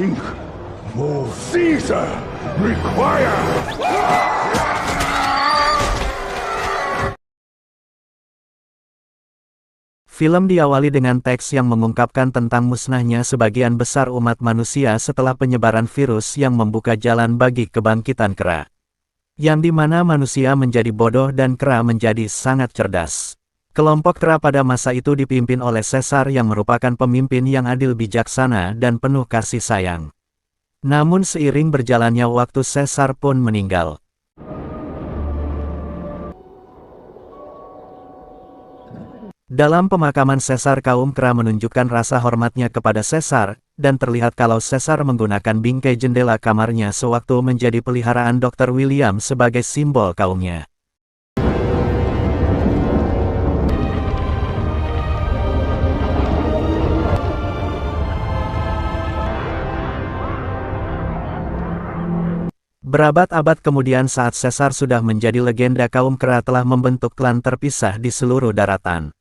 think more Caesar require. Film diawali dengan teks yang mengungkapkan tentang musnahnya sebagian besar umat manusia setelah penyebaran virus yang membuka jalan bagi kebangkitan kera. Yang dimana manusia menjadi bodoh dan kera menjadi sangat cerdas. Kelompok kera pada masa itu dipimpin oleh Caesar yang merupakan pemimpin yang adil bijaksana dan penuh kasih sayang. Namun seiring berjalannya waktu Caesar pun meninggal. Dalam pemakaman Caesar, kaum kera menunjukkan rasa hormatnya kepada Caesar, dan terlihat kalau Caesar menggunakan bingkai jendela kamarnya sewaktu menjadi peliharaan Dr. William sebagai simbol kaumnya. Berabad-abad kemudian saat Caesar sudah menjadi legenda, kaum kera telah membentuk klan terpisah di seluruh daratan.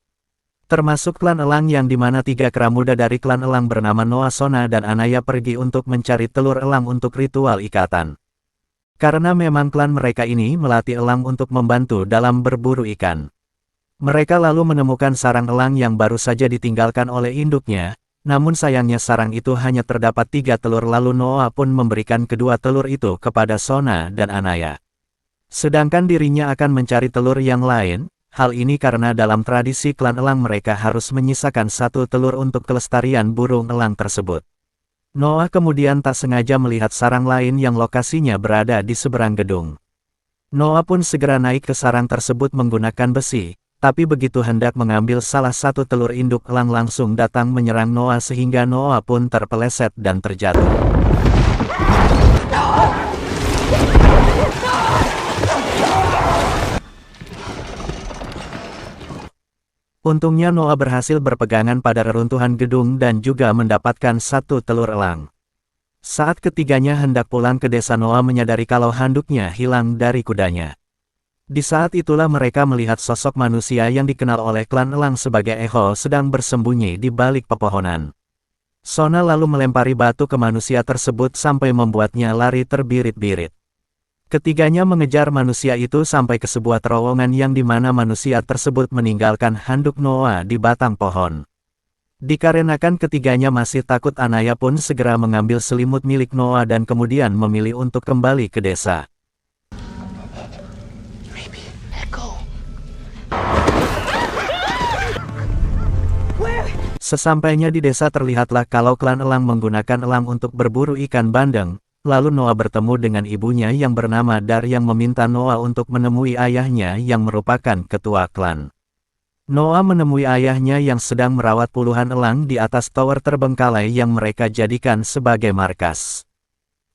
Termasuk klan elang yang dimana 3 kera muda dari klan elang bernama Noah, Sona, dan Anaya pergi untuk mencari telur elang untuk ritual ikatan. Karena memang klan mereka ini melatih elang untuk membantu dalam berburu ikan. Mereka lalu menemukan sarang elang yang baru saja ditinggalkan oleh induknya, namun sayangnya sarang itu hanya terdapat 3 telur, lalu Noah pun memberikan kedua telur itu kepada Sona dan Anaya. Sedangkan dirinya akan mencari telur yang lain. Hal ini karena dalam tradisi klan elang mereka harus menyisakan 1 telur untuk kelestarian burung elang tersebut. Noah kemudian tak sengaja melihat sarang lain yang lokasinya berada di seberang gedung. Noah pun segera naik ke sarang tersebut menggunakan besi, tapi begitu hendak mengambil salah 1 telur, induk elang langsung datang menyerang Noah sehingga Noah pun terpeleset dan terjatuh. Untungnya Noah berhasil berpegangan pada reruntuhan gedung dan juga mendapatkan 1 telur elang. Saat ketiganya hendak pulang ke desa, Noah menyadari kalau handuknya hilang dari kudanya. Di saat itulah mereka melihat sosok manusia yang dikenal oleh klan elang sebagai Eho sedang bersembunyi di balik pepohonan. Sona lalu melempari batu ke manusia tersebut sampai membuatnya lari terbirit-birit. Ketiganya mengejar manusia itu sampai ke sebuah terowongan yang dimana manusia tersebut meninggalkan handuk Noah di batang pohon. Dikarenakan ketiganya masih takut, Anaya pun segera mengambil selimut milik Noah dan kemudian memilih untuk kembali ke desa. Sesampainya di desa terlihatlah kalau klan elang menggunakan elang untuk berburu ikan bandeng. Lalu Noah bertemu dengan ibunya yang bernama Dar yang meminta Noah untuk menemui ayahnya yang merupakan ketua klan. Noah menemui ayahnya yang sedang merawat puluhan elang di atas tower terbengkalai yang mereka jadikan sebagai markas.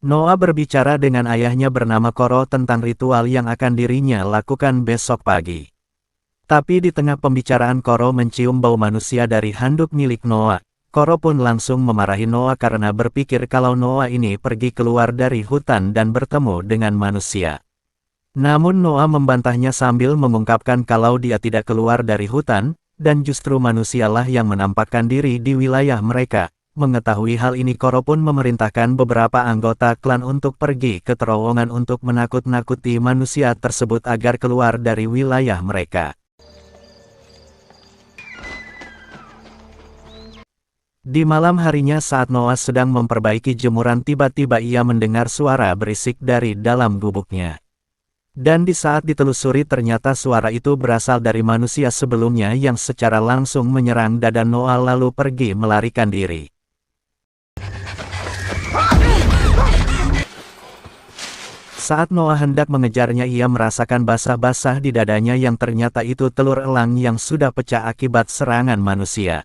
Noah berbicara dengan ayahnya bernama Koro tentang ritual yang akan dirinya lakukan besok pagi. Tapi di tengah pembicaraan Koro mencium bau manusia dari handuk milik Noah. Koro pun langsung memarahi Noah karena berpikir kalau Noah ini pergi keluar dari hutan dan bertemu dengan manusia. Namun Noah membantahnya sambil mengungkapkan kalau dia tidak keluar dari hutan, dan justru manusialah yang menampakkan diri di wilayah mereka. Mengetahui hal ini, Koro pun memerintahkan beberapa anggota klan untuk pergi ke terowongan untuk menakut-nakuti manusia tersebut agar keluar dari wilayah mereka. Di malam harinya saat Noah sedang memperbaiki jemuran, tiba-tiba ia mendengar suara berisik dari dalam gubuknya. Dan di saat ditelusuri ternyata suara itu berasal dari manusia sebelumnya yang secara langsung menyerang dada Noah lalu pergi melarikan diri. Saat Noah hendak mengejarnya, ia merasakan basah-basah di dadanya yang ternyata itu telur elang yang sudah pecah akibat serangan manusia.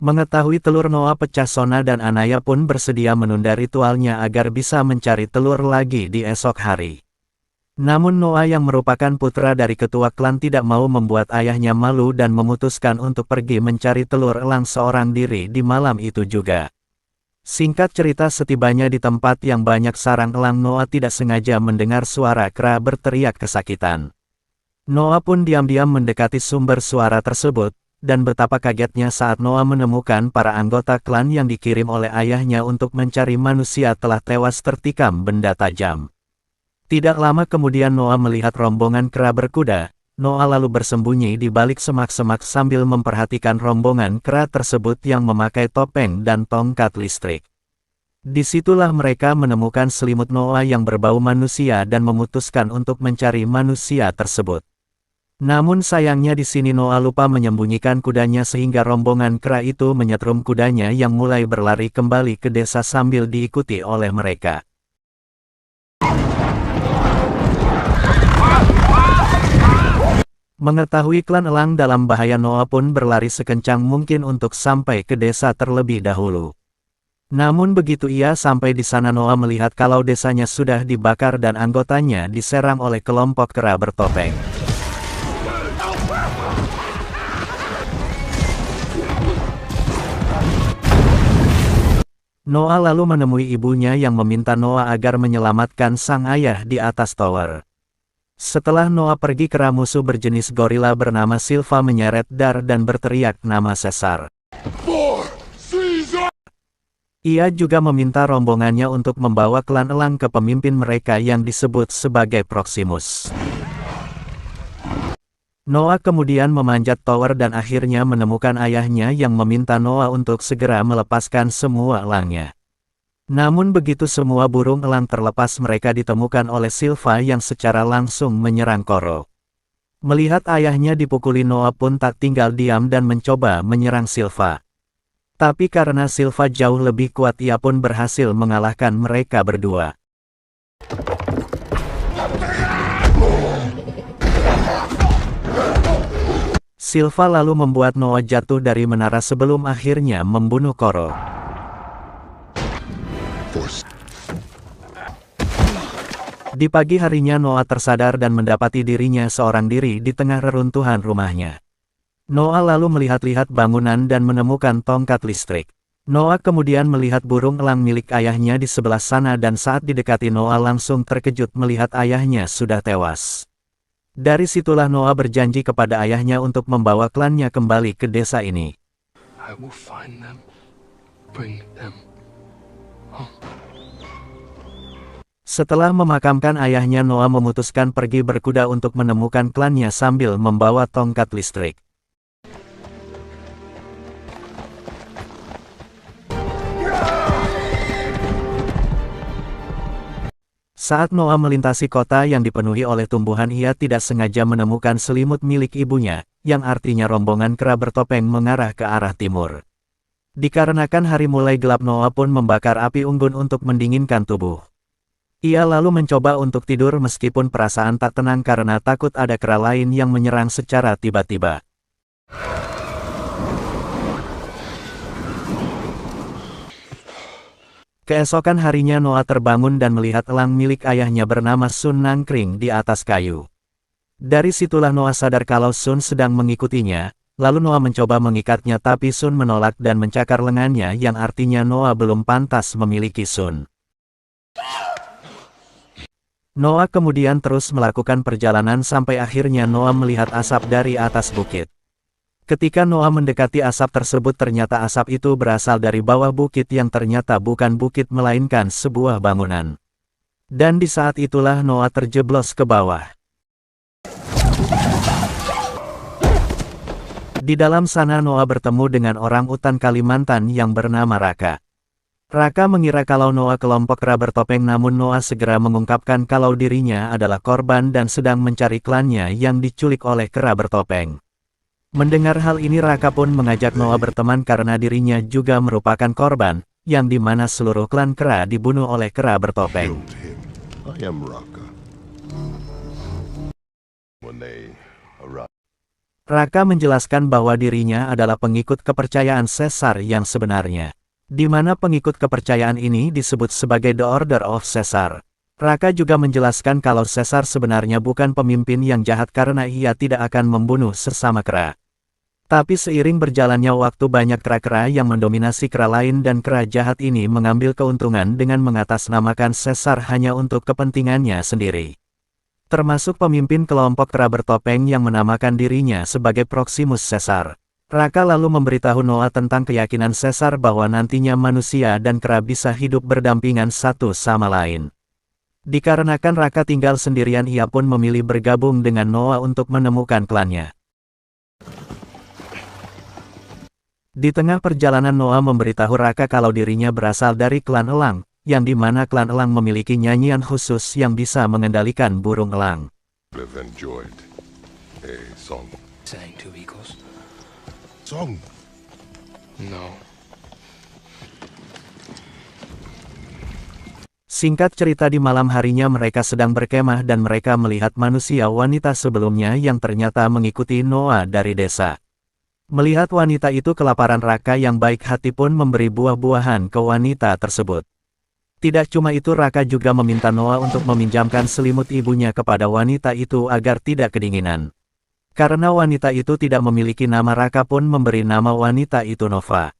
Mengetahui telur Noah pecah, Sona dan Anaya pun bersedia menunda ritualnya agar bisa mencari telur lagi di esok hari. Namun Noah yang merupakan putra dari ketua klan tidak mau membuat ayahnya malu dan memutuskan untuk pergi mencari telur elang seorang diri di malam itu juga. Singkat cerita, setibanya di tempat yang banyak sarang elang, Noah tidak sengaja mendengar suara kera berteriak kesakitan. Noah pun diam-diam mendekati sumber suara tersebut. dan betapa kagetnya saat Noah menemukan para anggota klan yang dikirim oleh ayahnya untuk mencari manusia telah tewas tertikam benda tajam. Tidak lama kemudian Noah melihat rombongan kera berkuda. Noah lalu bersembunyi di balik semak-semak sambil memperhatikan rombongan kera tersebut yang memakai topeng dan tongkat listrik. Disitulah mereka menemukan selimut Noah yang berbau manusia dan memutuskan untuk mencari manusia tersebut. Namun sayangnya di sini Noah lupa menyembunyikan kudanya sehingga rombongan kera itu menyetrum kudanya yang mulai berlari kembali ke desa sambil diikuti oleh mereka. Mengetahui klan elang dalam bahaya, Noah pun berlari sekencang mungkin untuk sampai ke desa terlebih dahulu. Namun begitu ia sampai di sana Noah melihat kalau desanya sudah dibakar dan anggotanya diserang oleh kelompok kera bertopeng. Noah lalu menemui ibunya yang meminta Noah agar menyelamatkan sang ayah di atas tower. Setelah Noah pergi, kera musuh berjenis gorila bernama Silva menyeret dar dan berteriak nama Caesar. Ia juga meminta rombongannya untuk membawa klan elang ke pemimpin mereka yang disebut sebagai Proximus. Noah kemudian memanjat tower dan akhirnya menemukan ayahnya yang meminta Noah untuk segera melepaskan semua elangnya. Namun begitu semua burung elang terlepas, mereka ditemukan oleh Silva yang secara langsung menyerang Koro. Melihat ayahnya dipukuli, Noah pun tak tinggal diam dan mencoba menyerang Silva. Tapi karena Silva jauh lebih kuat, ia pun berhasil mengalahkan mereka berdua. Silva lalu membuat Noah jatuh dari menara sebelum akhirnya membunuh Koro. Di pagi harinya Noah tersadar dan mendapati dirinya seorang diri di tengah reruntuhan rumahnya. Noah lalu melihat-lihat bangunan dan menemukan tongkat listrik. Noah kemudian melihat burung elang milik ayahnya di sebelah sana dan saat didekati Noah langsung terkejut melihat ayahnya sudah tewas. Dari situlah Noah berjanji kepada ayahnya untuk membawa klannya kembali ke desa ini. I will find them, bring them home. Setelah memakamkan ayahnya, Noah memutuskan pergi berkuda untuk menemukan klannya sambil membawa tongkat listrik. Saat Noah melintasi kota yang dipenuhi oleh tumbuhan, ia tidak sengaja menemukan selimut milik ibunya, yang artinya rombongan kera bertopeng mengarah ke arah timur. Dikarenakan hari mulai gelap, Noah pun membakar api unggun untuk mendinginkan tubuh. Ia lalu mencoba untuk tidur meskipun perasaan tak tenang karena takut ada kera lain yang menyerang secara tiba-tiba. Keesokan harinya Noah terbangun dan melihat elang milik ayahnya bernama Sun nangkring di atas kayu. Dari situlah Noah sadar kalau Sun sedang mengikutinya, lalu Noah mencoba mengikatnya tapi Sun menolak dan mencakar lengannya yang artinya Noah belum pantas memiliki Sun. Noah kemudian terus melakukan perjalanan sampai akhirnya Noah melihat asap dari atas bukit. Ketika Noah mendekati asap tersebut, ternyata asap itu berasal dari bawah bukit yang ternyata bukan bukit melainkan sebuah bangunan. Dan di saat itulah Noah terjeblos ke bawah. Di dalam sana Noah bertemu dengan orang utan Kalimantan yang bernama Raka. Raka mengira kalau Noah kelompok kera bertopeng, namun Noah segera mengungkapkan kalau dirinya adalah korban dan sedang mencari klannya yang diculik oleh kera bertopeng. Mendengar hal ini, Raka pun mengajak Noah berteman karena dirinya juga merupakan korban, yang dimana seluruh klan kera dibunuh oleh kera bertopeng. I am Raka. When they arrive. Raka menjelaskan bahwa dirinya adalah pengikut kepercayaan Caesar yang sebenarnya, di mana pengikut kepercayaan ini disebut sebagai The Order of Caesar. Raka juga menjelaskan kalau Caesar sebenarnya bukan pemimpin yang jahat karena ia tidak akan membunuh sesama kera. Tapi seiring berjalannya waktu, banyak kera-kera yang mendominasi kera lain dan kera jahat ini mengambil keuntungan dengan mengatasnamakan Caesar hanya untuk kepentingannya sendiri. Termasuk pemimpin kelompok kera bertopeng yang menamakan dirinya sebagai Proximus Caesar. Raka lalu memberitahu Noah tentang keyakinan Caesar bahwa nantinya manusia dan kera bisa hidup berdampingan satu sama lain. Dikarenakan Raka tinggal sendirian, ia pun memilih bergabung dengan Noah untuk menemukan klannya. Di tengah perjalanan Noah memberitahu Raka kalau dirinya berasal dari klan elang, yang dimana klan elang memiliki nyanyian khusus yang bisa mengendalikan burung elang. I've enjoyed a song. Sang two eagles? Song? No. Singkat cerita, di malam harinya mereka sedang berkemah dan mereka melihat manusia wanita sebelumnya yang ternyata mengikuti Noah dari desa. Melihat wanita itu, kelaparan Raka yang baik hati pun memberi buah-buahan ke wanita tersebut. Tidak cuma itu, Raka juga meminta Noah untuk meminjamkan selimut ibunya kepada wanita itu agar tidak kedinginan. Karena wanita itu tidak memiliki nama, Raka pun memberi nama wanita itu Nova.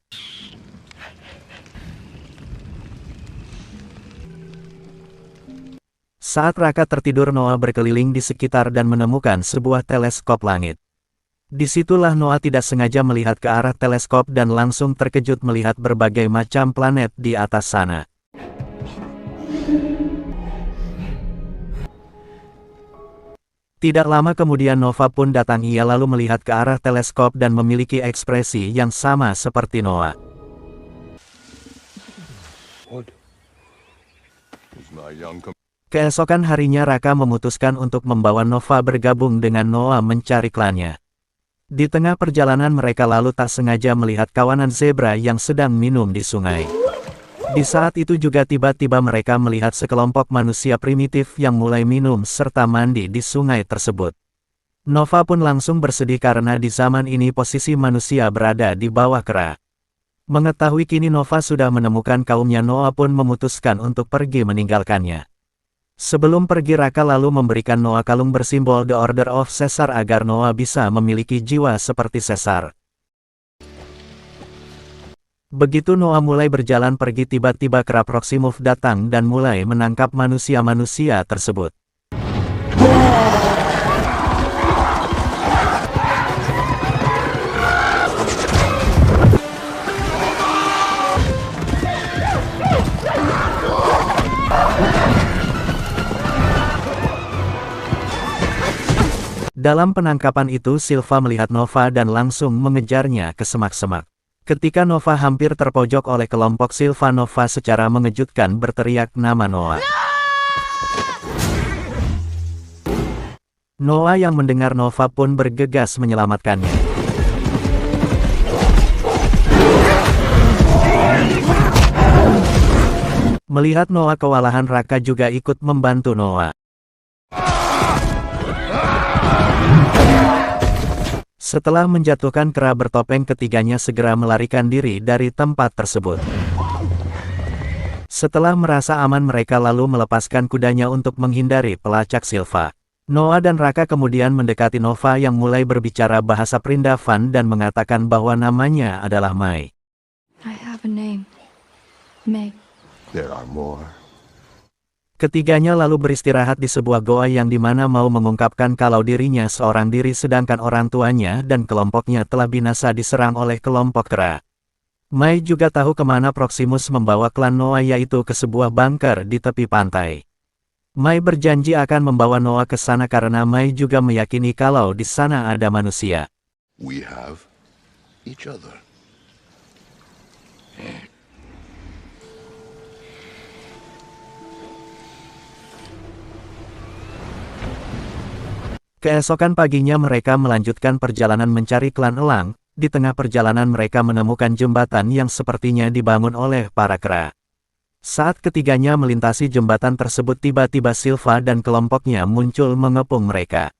Saat Raka tertidur, Noah berkeliling di sekitar dan menemukan sebuah teleskop langit. Disitulah Noah tidak sengaja melihat ke arah teleskop dan langsung terkejut melihat berbagai macam planet di atas sana. Tidak lama kemudian Nova pun datang. Ia lalu melihat ke arah teleskop dan memiliki ekspresi yang sama seperti Noah. Keesokan harinya Raka memutuskan untuk membawa Nova bergabung dengan Noah mencari klannya. Di tengah perjalanan mereka lalu tak sengaja melihat kawanan zebra yang sedang minum di sungai. Di saat itu juga tiba-tiba mereka melihat sekelompok manusia primitif yang mulai minum serta mandi di sungai tersebut. Nova pun langsung bersedih karena di zaman ini posisi manusia berada di bawah kera. Mengetahui kini Nova sudah menemukan kaumnya, Noah pun memutuskan untuk pergi meninggalkannya. Sebelum pergi, Raka lalu memberikan Noah kalung bersimbol The Order of Caesar agar Noah bisa memiliki jiwa seperti Caesar. Begitu Noah mulai berjalan pergi, tiba-tiba kera Proximove datang dan mulai menangkap manusia-manusia tersebut. Dalam penangkapan itu, Silva melihat Nova dan langsung mengejarnya ke semak-semak. Ketika Nova hampir terpojok oleh kelompok Silva, Nova secara mengejutkan berteriak nama Noah. Noah yang mendengar Nova pun bergegas menyelamatkannya. Melihat Noah kewalahan, Raka juga ikut membantu Noah. Setelah menjatuhkan kera bertopeng, ketiganya segera melarikan diri dari tempat tersebut. Setelah merasa aman, mereka lalu melepaskan kudanya untuk menghindari pelacak Silva. Noah dan Raka kemudian mendekati Nova yang mulai berbicara bahasa Perindavan dan mengatakan bahwa namanya adalah Mai. I have a name. May. There are more. Ketiganya lalu beristirahat di sebuah goa yang dimana mau mengungkapkan kalau dirinya seorang diri sedangkan orang tuanya dan kelompoknya telah binasa diserang oleh kelompok kera. Mai juga tahu kemana Proximus membawa klan Noah, yaitu ke sebuah bunker di tepi pantai. Mai berjanji akan membawa Noah ke sana karena Mai juga meyakini kalau di sana ada manusia. We have each other. Keesokan paginya mereka melanjutkan perjalanan mencari klan elang. Di tengah perjalanan mereka menemukan jembatan yang sepertinya dibangun oleh para kera. Saat ketiganya melintasi jembatan tersebut, tiba-tiba Silva dan kelompoknya muncul mengepung mereka.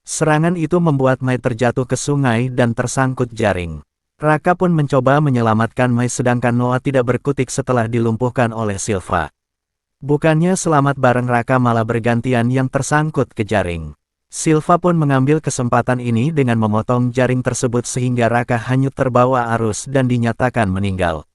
Serangan itu membuat Mai terjatuh ke sungai dan tersangkut jaring. Raka pun mencoba menyelamatkan Mai sedangkan Noah tidak berkutik setelah dilumpuhkan oleh Silva. Bukannya selamat bareng, Raka malah bergantian yang tersangkut ke jaring. Silva pun mengambil kesempatan ini dengan memotong jaring tersebut sehingga Raka hanyut terbawa arus dan dinyatakan meninggal.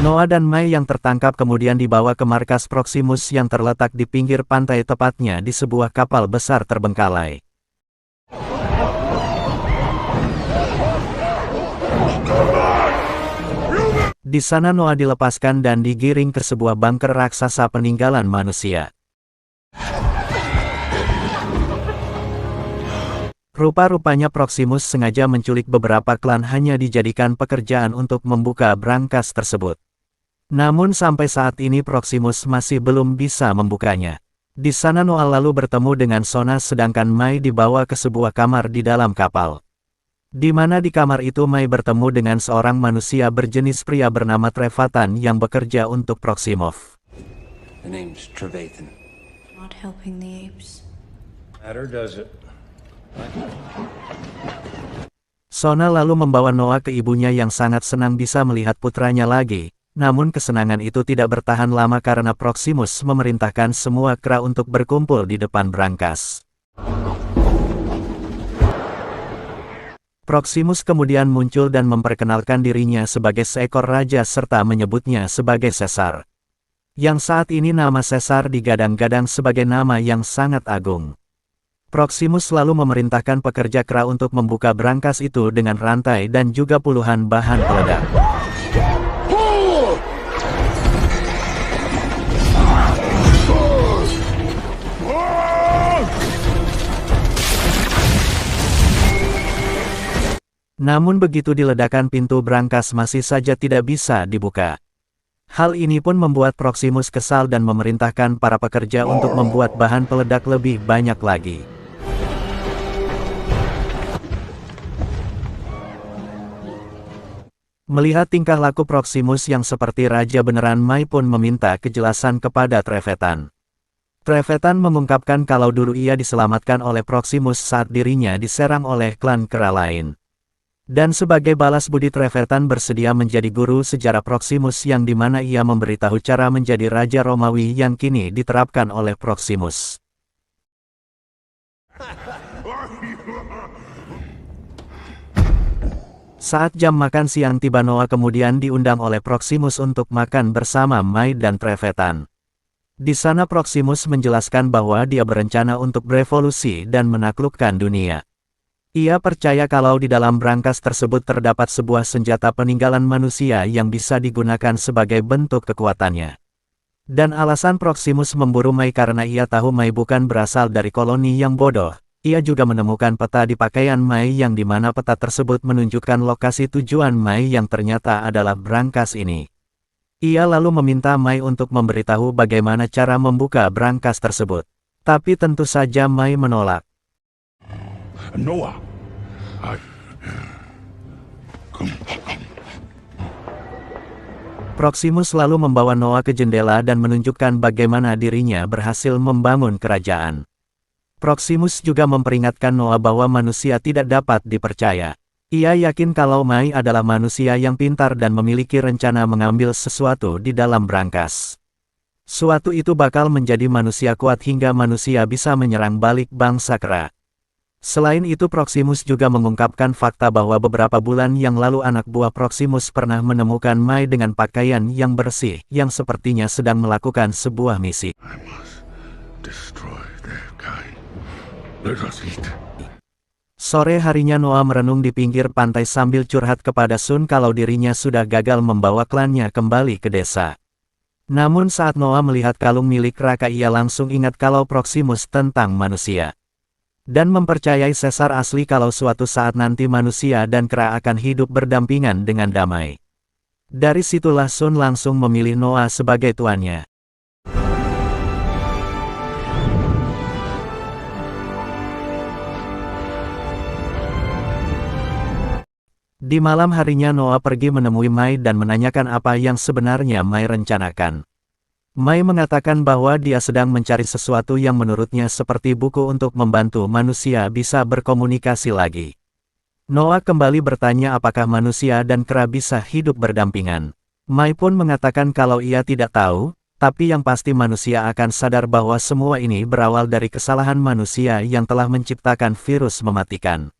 Noah dan Mai yang tertangkap kemudian dibawa ke markas Proximus yang terletak di pinggir pantai, tepatnya di sebuah kapal besar terbengkalai. Di sana Noah dilepaskan dan digiring ke sebuah bunker raksasa peninggalan manusia. Rupa-rupanya Proximus sengaja menculik beberapa klan hanya dijadikan pekerjaan untuk membuka brankas tersebut. Namun sampai saat ini Proximus masih belum bisa membukanya. Di sana Noah lalu bertemu dengan Sona sedangkan Mai dibawa ke sebuah kamar di dalam kapal. Di mana di kamar itu Mai bertemu dengan seorang manusia berjenis pria bernama Trevathan yang bekerja untuk Proximov. The name's Trevathan. Not helping the apes. Matter does it. Sona lalu membawa Noah ke ibunya yang sangat senang bisa melihat putranya lagi. Namun kesenangan itu tidak bertahan lama karena Proximus memerintahkan semua kera untuk berkumpul di depan brankas. Proximus kemudian muncul dan memperkenalkan dirinya sebagai seekor raja serta menyebutnya sebagai Caesar. Yang saat ini nama Caesar digadang-gadang sebagai nama yang sangat agung. Proximus lalu memerintahkan pekerja kera untuk membuka brankas itu dengan rantai dan juga puluhan bahan peledak. Namun begitu diledakkan pintu brankas masih saja tidak bisa dibuka. Hal ini pun membuat Proximus kesal dan memerintahkan para pekerja untuk membuat bahan peledak lebih banyak lagi. Melihat tingkah laku Proximus yang seperti raja beneran, Mai pun meminta kejelasan kepada Trevathan. Trevathan mengungkapkan kalau dulu ia diselamatkan oleh Proximus saat dirinya diserang oleh klan kera lain. Dan sebagai balas budi Trevathan bersedia menjadi guru sejarah Proximus yang dimana ia memberitahu cara menjadi raja Romawi yang kini diterapkan oleh Proximus. Saat jam makan siang tiba, Noah kemudian diundang oleh Proximus untuk makan bersama Mai dan Trevathan. Di sana Proximus menjelaskan bahwa dia berencana untuk berevolusi dan menaklukkan dunia. Ia percaya kalau di dalam brankas tersebut terdapat sebuah senjata peninggalan manusia yang bisa digunakan sebagai bentuk kekuatannya. Dan alasan Proximus memburu Mai karena ia tahu Mai bukan berasal dari koloni yang bodoh. Ia juga menemukan peta di pakaian Mai yang dimana peta tersebut menunjukkan lokasi tujuan Mai yang ternyata adalah brankas ini. Ia lalu meminta Mai untuk memberitahu bagaimana cara membuka brankas tersebut. Tapi tentu saja Mai menolak. Noah, Proximus lalu membawa Noah ke jendela dan menunjukkan bagaimana dirinya berhasil membangun kerajaan. Proximus juga memperingatkan Noah bahwa manusia tidak dapat dipercaya. Ia yakin kalau Mai adalah manusia yang pintar dan memiliki rencana mengambil sesuatu di dalam brankas. Suatu itu bakal menjadi manusia kuat hingga manusia bisa menyerang balik bangsa kera. Selain itu Proximus juga mengungkapkan fakta bahwa beberapa bulan yang lalu anak buah Proximus pernah menemukan Mai dengan pakaian yang bersih yang sepertinya sedang melakukan sebuah misi. I must destroy their kind. Let us eat. Sore harinya Noah merenung di pinggir pantai sambil curhat kepada Sun kalau dirinya sudah gagal membawa klannya kembali ke desa. Namun saat Noah melihat kalung milik Raka, ia langsung ingat kalau Proximus tentang manusia. Dan mempercayai Caesar asli kalau suatu saat nanti manusia dan kera akan hidup berdampingan dengan damai. Dari situlah Sun langsung memilih Noah sebagai tuannya. Di malam harinya Noah pergi menemui Mai dan menanyakan apa yang sebenarnya Mai rencanakan. Mai mengatakan bahwa dia sedang mencari sesuatu yang menurutnya seperti buku untuk membantu manusia bisa berkomunikasi lagi. Noah kembali bertanya apakah manusia dan kera bisa hidup berdampingan. Mai pun mengatakan kalau ia tidak tahu, tapi yang pasti manusia akan sadar bahwa semua ini berawal dari kesalahan manusia yang telah menciptakan virus mematikan.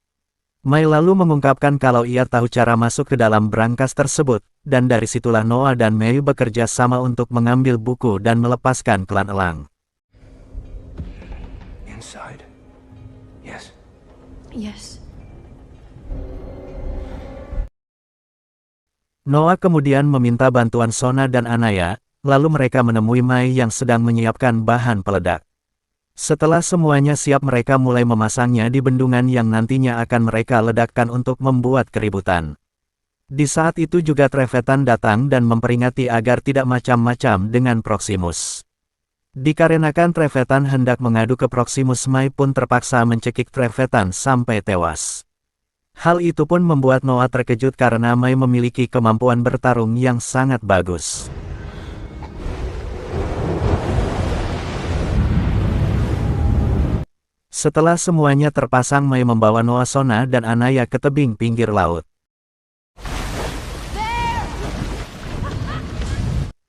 Mai lalu mengungkapkan kalau ia tahu cara masuk ke dalam brankas tersebut, dan dari situlah Noah dan Mei bekerja sama untuk mengambil buku dan melepaskan klan elang. Inside. Yes. Yes. Noah kemudian meminta bantuan Sona dan Anaya, lalu mereka menemui Mai yang sedang menyiapkan bahan peledak. Setelah semuanya siap mereka mulai memasangnya di bendungan yang nantinya akan mereka ledakkan untuk membuat keributan. Di saat itu juga Trevetan datang dan memperingati agar tidak macam-macam dengan Proximus. Dikarenakan Trevetan hendak mengadu ke Proximus, Mai pun terpaksa mencekik Trevetan sampai tewas. Hal itu pun membuat Noah terkejut karena Mai memiliki kemampuan bertarung yang sangat bagus. Setelah semuanya terpasang, Mai membawa Noah, Sona dan Anaya ke tebing pinggir laut.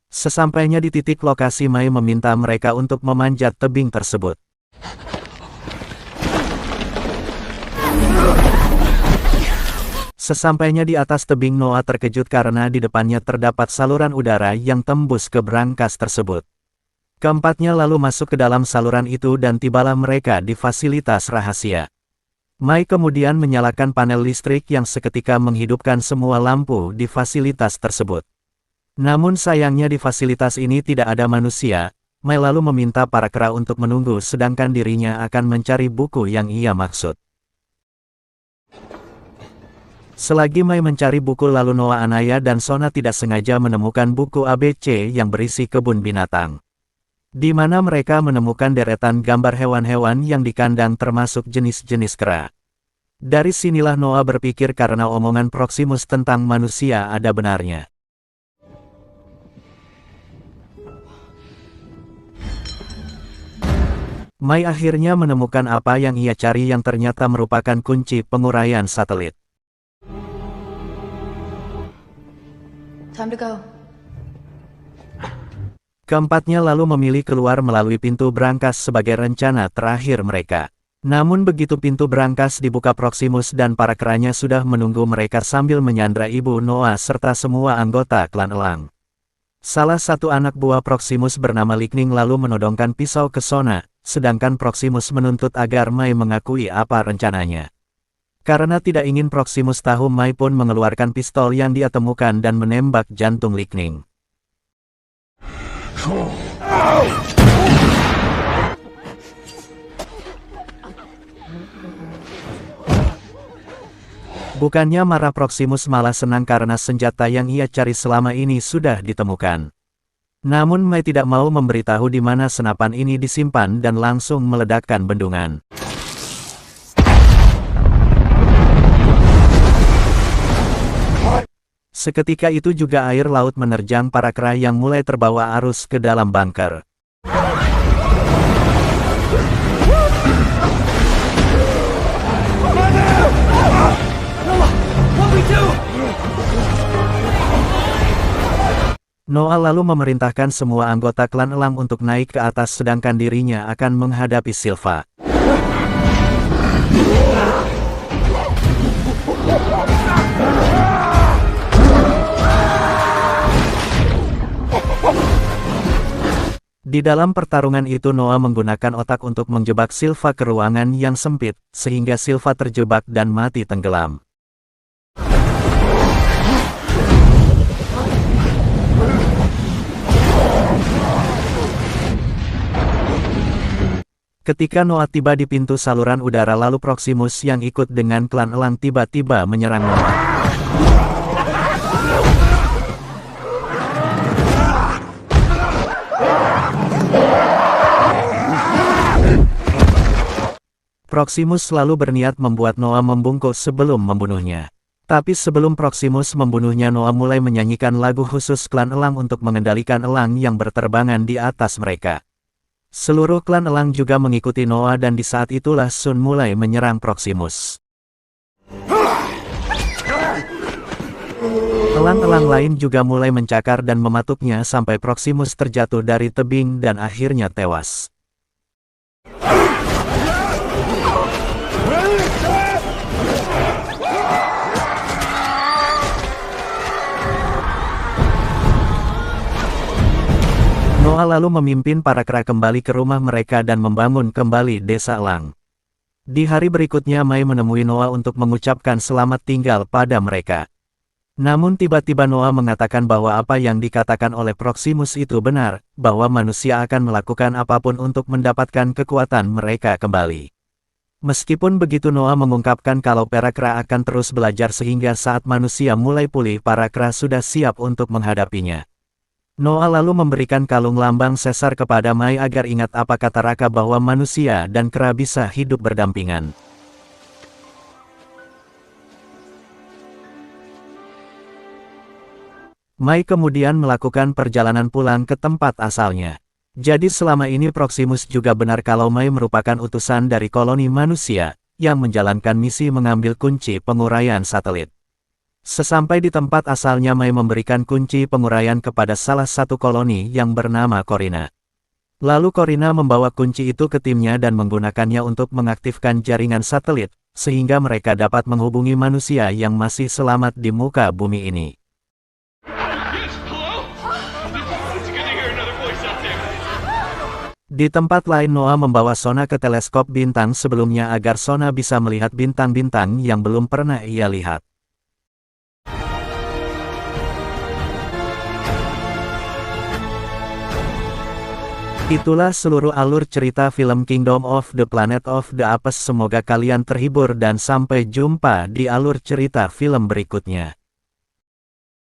Sesampainya di titik lokasi, Mai meminta mereka untuk memanjat tebing tersebut. Sesampainya di atas tebing, Noah terkejut karena di depannya terdapat saluran udara yang tembus ke brankas tersebut. Keempatnya lalu masuk ke dalam saluran itu dan tibalah mereka di fasilitas rahasia. Mai kemudian menyalakan panel listrik yang seketika menghidupkan semua lampu di fasilitas tersebut. Namun sayangnya di fasilitas ini tidak ada manusia. Mai lalu meminta para kera untuk menunggu sedangkan dirinya akan mencari buku yang ia maksud. Selagi Mai mencari buku, lalu Noah, Anaya dan Sona tidak sengaja menemukan buku ABC yang berisi kebun binatang, di mana mereka menemukan deretan gambar hewan-hewan yang di kandang termasuk jenis-jenis kera. Dari sinilah Noah berpikir karena omongan Proximus tentang manusia ada benarnya. Mai akhirnya menemukan apa yang ia cari yang ternyata merupakan kunci penguraian satelit. Time to go. Keempatnya lalu memilih keluar melalui pintu brankas sebagai rencana terakhir mereka. Namun begitu pintu brankas dibuka, Proximus dan para keranya sudah menunggu mereka sambil menyandra ibu Noah serta semua anggota klan elang. Salah satu anak buah Proximus bernama Lightning lalu menodongkan pisau ke Sona, sedangkan Proximus menuntut agar Mai mengakui apa rencananya. Karena tidak ingin Proximus tahu, Mai pun mengeluarkan pistol yang dia temukan dan menembak jantung Lightning. Bukannya marah, Proximus malah senang karena senjata yang ia cari selama ini sudah ditemukan. Namun Mai tidak mau memberitahu di mana senapan ini disimpan dan langsung meledakkan bendungan. Seketika itu juga air laut menerjang para kera yang mulai terbawa arus ke dalam bunker. Noah lalu memerintahkan semua anggota klan elang untuk naik ke atas sedangkan dirinya akan menghadapi Silva. Di dalam pertarungan itu Noah menggunakan otak untuk menjebak Silva ke ruangan yang sempit, sehingga Silva terjebak dan mati tenggelam. Ketika Noah tiba di pintu saluran udara, lalu Proximus yang ikut dengan klan elang tiba-tiba menyerang Noah. Proximus lalu berniat membuat Noah membungkuk sebelum membunuhnya. Tapi sebelum Proximus membunuhnya, Noah mulai menyanyikan lagu khusus klan elang untuk mengendalikan elang yang berterbangan di atas mereka. Seluruh klan elang juga mengikuti Noah dan di saat itulah Sun mulai menyerang Proximus. Elang-elang lain juga mulai mencakar dan mematuknya sampai Proximus terjatuh dari tebing dan akhirnya tewas. Noah lalu memimpin para kera kembali ke rumah mereka dan membangun kembali desa Elang. Di hari berikutnya Mai menemui Noah untuk mengucapkan selamat tinggal pada mereka. Namun tiba-tiba Noah mengatakan bahwa apa yang dikatakan oleh Proximus itu benar, bahwa manusia akan melakukan apapun untuk mendapatkan kekuatan mereka kembali. Meskipun begitu Noah mengungkapkan kalau para kera akan terus belajar sehingga saat manusia mulai pulih para kera sudah siap untuk menghadapinya. Noah lalu memberikan kalung lambang Caesar kepada Mai agar ingat apa kata Raka bahwa manusia dan kera bisa hidup berdampingan. Mai kemudian melakukan perjalanan pulang ke tempat asalnya. Jadi selama ini Proximus juga benar kalau Mai merupakan utusan dari koloni manusia, yang menjalankan misi mengambil kunci penguraian satelit. Sesampai di tempat asalnya Mai memberikan kunci penguraian kepada salah satu koloni yang bernama Corina. Lalu Corina membawa kunci itu ke timnya dan menggunakannya untuk mengaktifkan jaringan satelit, sehingga mereka dapat menghubungi manusia yang masih selamat di muka bumi ini. Di tempat lain Noah membawa Sona ke teleskop bintang sebelumnya agar Sona bisa melihat bintang-bintang yang belum pernah ia lihat. Itulah seluruh alur cerita film Kingdom of the Planet of the Apes. Semoga kalian terhibur dan sampai jumpa di alur cerita film berikutnya.